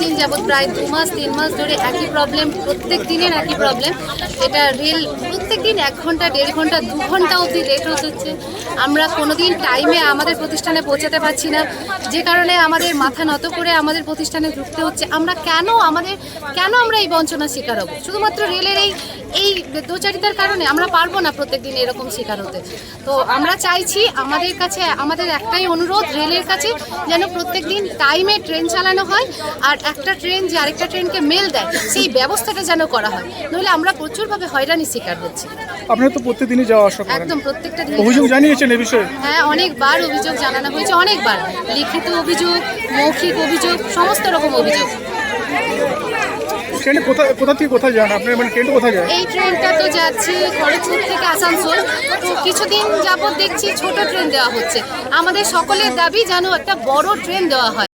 দীর্ঘদিন যাবৎ প্রায় 2 মাস 3 মাস ধরে একই প্রবলেম, প্রত্যেক দিনের একই প্রবলেম। এটা রেল প্রত্যেক দিন 1 ঘন্টা 1.5 ঘন্টা 2 ঘন্টা অবধি লেট হচ্ছে। আমরা কোনোদিন টাইমে আমাদের প্রতিষ্ঠানে পৌঁছাতে পারছি না, যে কারণে আমাদের মাথা নত করে আমাদের প্রতিষ্ঠানে ঢুকতে হচ্ছে। আমরা কেন আমরা এই বঞ্চনার শিকার হব? শুধুমাত্র রেলের এই দোচারিতার কারণে আমরা পারবো না প্রত্যেক দিন এরকম শিকার হতে। তো আমরা চাইছি, আমাদের একটাই অনুরোধ রেলের কাছে, যেন প্রত্যেক দিন টাইমে ট্রেন চালানো হয়, আর একটা ট্রেন যে আরেকটা ট্রেনকে মেল দেয় সেই ব্যবস্থাটা যেন করা হয়, নইলে আমরা প্রচুরভাবে হয়রানির শিকার হচ্ছি। আপনারা তো প্রত্যেকদিনই যাওয়া আসা করেন, একদম প্রত্যেকটা দিন অভিযোগ জানিয়েছেন এই বিষয়ে? হ্যাঁ, অনেকবার অভিযোগ জানানো হয়েছে, অনেকবার লিখিত অভিযোগ, মৌখিক অভিযোগ, সমস্ত রকম অভিযোগ। ট্রেনে কোথা থেকে কোথায় যান আপনার, মানে ট্রেনটা কোথায় যায়? এই ট্রেনটা তো যাচ্ছে খড়গপুর থেকে আসানসোল। তো কিছুদিন যাবত দেখছি ছোট ট্রেন দেওয়া হচ্ছে। আমাদের সকলের দাবি যেন একটা বড় ট্রেন দেওয়া হয়।